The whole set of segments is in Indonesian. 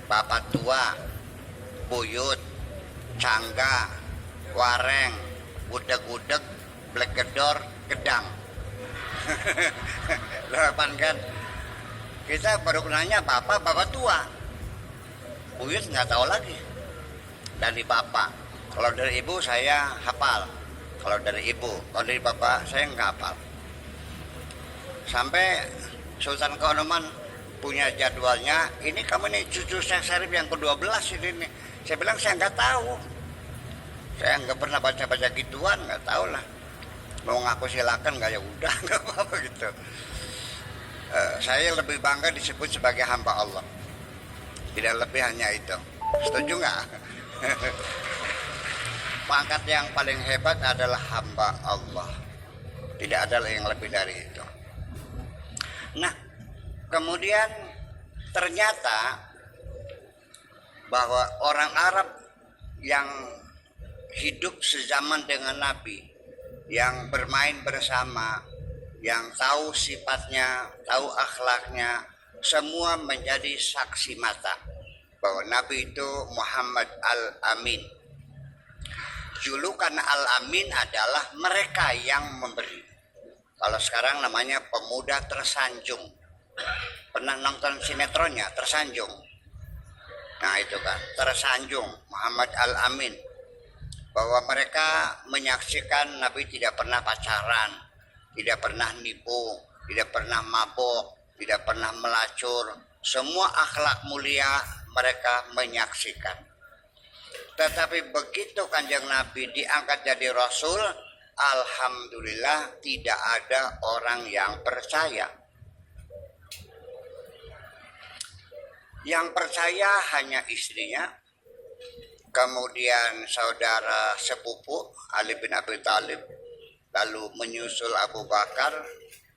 bapak tua, buyut, cangga, wareng, gudeg-gudeg, blegedor, gedang. Delapan kan. Kita baru kenalnya bapak tua. Buyut nggak tahu lagi. Dari bapak. Kalau dari ibu saya hafal. Kalau dari ibu, kalau dari bapak saya nggak hafal. Sampai Sultan Kaunoman punya jadwalnya. Ini kamu nih cucu Syekh Syarif yang ke-12 ini nih. Saya bilang saya nggak tahu. Saya nggak pernah baca-baca gituan, nggak tahu lah. Mau ngaku silakan nggak, ya udah nggak apa-apa gitu. Saya lebih bangga disebut sebagai hamba Allah. Tidak lebih hanya itu. Setuju nggak? Pangkat yang paling hebat adalah hamba Allah. Tidak ada yang lebih dari itu. Nah, kemudian ternyata bahwa orang Arab yang hidup sezaman dengan Nabi, yang bermain bersama, yang tahu sifatnya, tahu akhlaknya, semua menjadi saksi mata bahwa Nabi itu Muhammad Al-Amin. Julukan Al-Amin adalah mereka yang memberi. Kalau sekarang namanya pemuda tersanjung. Pernah nonton sinetronnya Tersanjung? Nah itu kan, tersanjung Muhammad Al-Amin. Bahwa mereka menyaksikan Nabi tidak pernah pacaran, tidak pernah nipu, tidak pernah mabok, tidak pernah melacur. Semua akhlak mulia mereka menyaksikan. Tetapi begitu Kanjeng Nabi diangkat jadi Rasul, alhamdulillah tidak ada orang yang percaya. Yang percaya hanya istrinya, kemudian saudara sepupu Ali bin Abi Thalib, lalu menyusul Abu Bakar,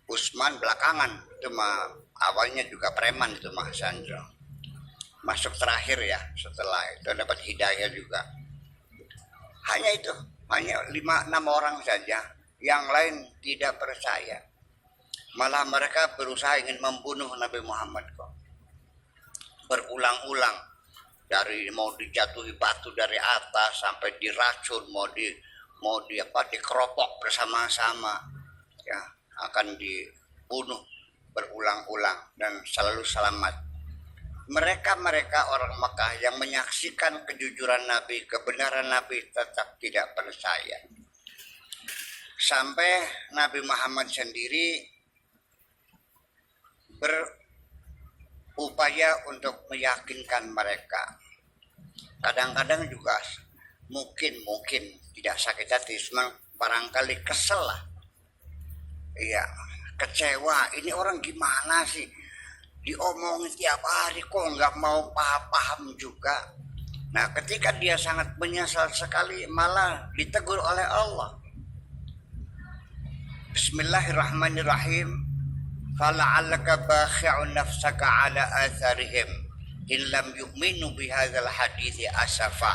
Utsman belakangan. Itu mah awalnya juga preman itu mah Sandro. Masuk terakhir ya, setelah itu dapat hidayah juga. Hanya itu, hanya 5-6 orang saja. Yang lain tidak percaya. Malah mereka berusaha ingin membunuh Nabi Muhammad kok. Berulang-ulang. Dari mau dijatuhi batu dari atas sampai diracun, mau dikeropok bersama-sama, ya akan dibunuh berulang-ulang dan selalu selamat. Mereka orang Mekah yang menyaksikan kejujuran Nabi, kebenaran Nabi tetap tidak percaya. Sampai Nabi Muhammad sendiri berupaya untuk meyakinkan mereka. Kadang-kadang juga mungkin tidak sakit hati, cuma barangkali kesel lah. Iya, kecewa. Ini orang gimana sih? Diomongin tiap hari kok nggak mau paham juga. Nah, ketika dia sangat menyesal sekali, malah ditegur oleh Allah. Bismillahirrahmanirrahim. Fala'allaka bakhi'un nafsaka ala atharihim in lam yu'minu bihadzal hadithi asafa.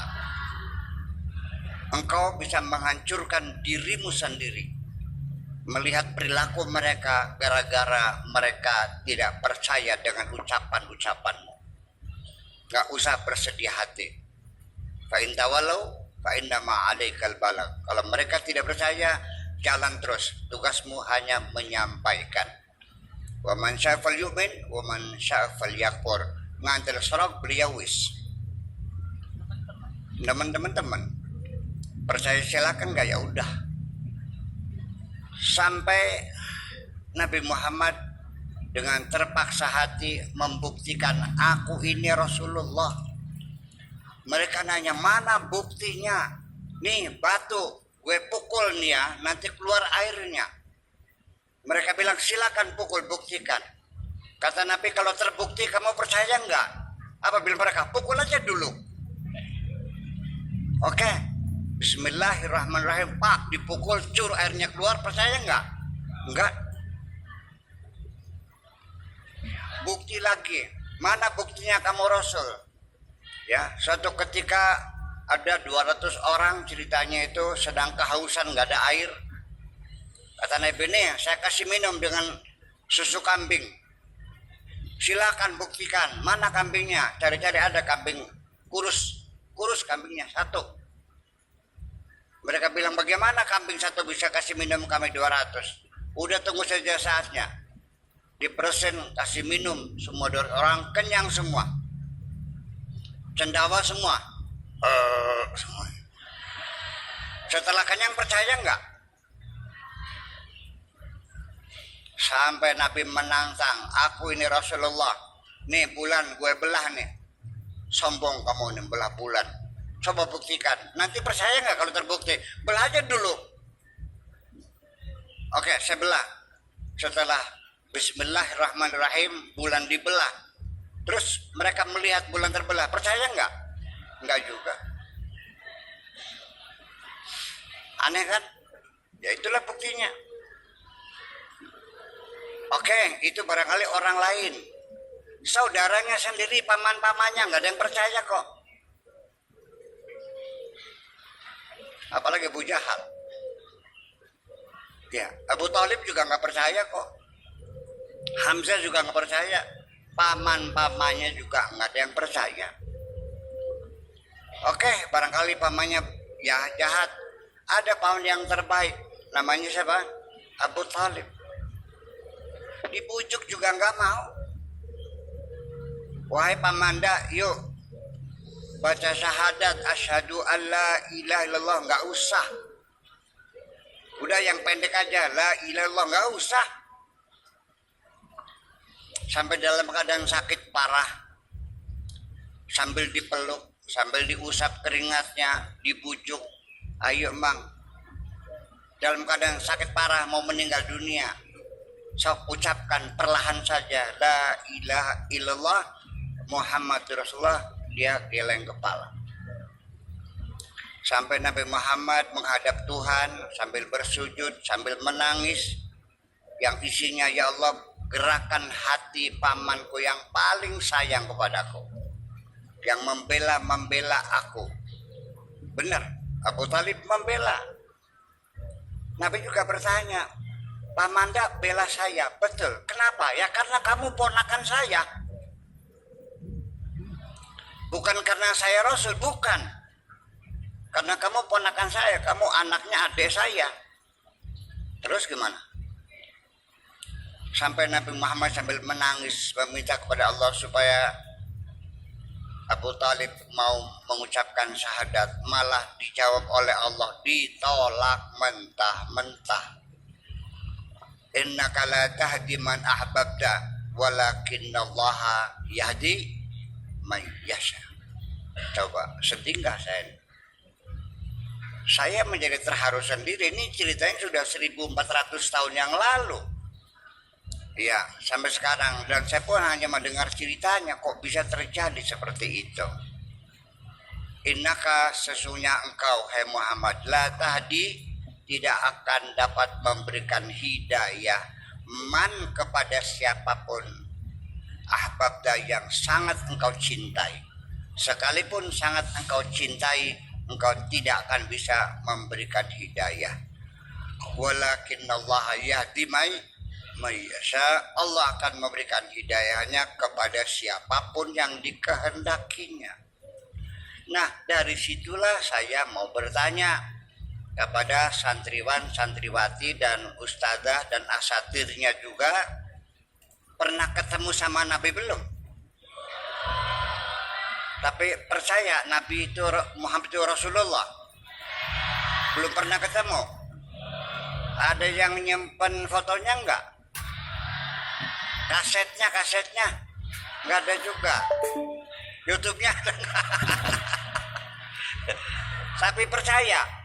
Engkau bisa menghancurkan dirimu sendiri melihat perilaku mereka gara-gara mereka tidak percaya dengan ucapan-ucapanmu. Gak usah bersedih hati. Fa in tawallaw fa innama 'alaikal balagh. Kalau mereka tidak percaya, jalan terus. Tugasmu hanya menyampaikan. Wa man syaa'a falyu'min wa man syaa'a falyakfur. Ngantel serok beliau wis. Teman-teman, percaya silakan gak, ya udah. Sampai Nabi Muhammad dengan terpaksa hati membuktikan aku ini Rasulullah. Mereka nanya, mana buktinya? Nih batu, gue pukul nih ya, nanti keluar airnya. Mereka bilang silakan pukul, buktikan. Kata Nabi, kalau terbukti kamu percaya enggak? Apa bilang mereka, pukul aja dulu. Oke. Bismillahirrahmanirrahim. Pak, dipukul cur airnya keluar, percaya enggak? Enggak. Bukti lagi. Mana buktinya kamu Rasul? Ya, suatu ketika ada 200 orang ceritanya itu sedang kehausan, enggak ada air. Kata Nabi, nih saya kasih minum dengan susu kambing. Silakan buktikan. Mana kambingnya? Cari-cari ada kambing kurus. Kurus kambingnya satu. Mereka bilang, bagaimana kambing satu bisa kasih minum kami 200? Udah tunggu saja saatnya. Dipersen kasih minum. Semua orang kenyang semua. Cendawa semua. Semua. Setelah kenyang percaya enggak? Sampai Nabi menantang, aku ini Rasulullah, nih bulan gue belah nih. Sombong kamu nih belah bulan. Coba buktikan. Nanti percaya nggak kalau terbukti? Belah aja dulu. Oke, saya belah. Setelah Bismillahirrahmanirrahim, bulan dibelah. Terus mereka melihat bulan terbelah. Percaya nggak? Nggak juga. Aneh kan? Ya itulah buktinya. Oke, itu barangkali orang lain. Saudaranya sendiri, paman-pamannya, nggak ada yang percaya kok. Apalagi Abu Jahal. Ya, Abu Thalib juga nggak percaya kok. Hamzah juga nggak percaya. Paman-pamannya juga nggak ada yang percaya. Oke, barangkali pamannya ya jahat. Ada paman yang terbaik. Namanya siapa? Abu Thalib. Dibujuk juga nggak mau. Wahai pamanda, yuk baca syahadat asyhadu alla ilaha illallah, nggak usah. Udah yang pendek aja, la ilaha illallah, nggak usah. Sampai dalam keadaan sakit parah, sambil dipeluk, sambil diusap keringatnya, dibujuk, ayo mang. Dalam keadaan sakit parah mau meninggal dunia, sok ucapkan perlahan saja la ilaha illallah Muhammadur Rasulullah. Dia geleng kepala. Sampai Nabi Muhammad menghadap Tuhan sambil bersujud, sambil menangis, yang isinya, ya Allah, gerakan hati pamanku yang paling sayang kepadaku, yang membela aku. Benar, Abu Thalib membela. Nabi juga bertanya, Pamanda bela saya, betul. Kenapa? Ya karena kamu ponakan saya. Bukan karena saya Rasul, bukan. Karena kamu ponakan saya, kamu anaknya adik saya. Terus gimana? Sampai Nabi Muhammad sambil menangis meminta kepada Allah supaya Abu Thalib mau mengucapkan syahadat, malah dijawab oleh Allah, ditolak mentah-mentah. Innaka la tahdi man ahbabta walakinallaha yahdi man yasha. Coba sedih nggak saya? Saya menjadi terharu sendiri. Ini ceritanya sudah 1400 tahun yang lalu. Ya, sampai sekarang. Dan saya pun hanya mendengar ceritanya. Kok bisa terjadi seperti itu? Innaka, sesungguhnya engkau, hai Muhammad, la tahdi, tidak akan dapat memberikan hidayah man kepada siapapun ahbabda yang sangat engkau cintai. Sekalipun sangat engkau cintai, engkau tidak akan bisa memberikan hidayah. Walakinallaha yahdi may yasha. Allah akan memberikan hidayahnya kepada siapapun yang dikehendakinya. Nah, dari situlah saya mau bertanya kepada santriwan, santriwati, dan ustazah dan asatirnya juga, pernah ketemu sama Nabi belum? Tapi percaya Nabi itu Muhammad itu Rasulullah? Belum pernah ketemu? Ada yang nyimpen fotonya enggak? Kasetnya enggak ada juga. YouTube-nya ada. Tapi percaya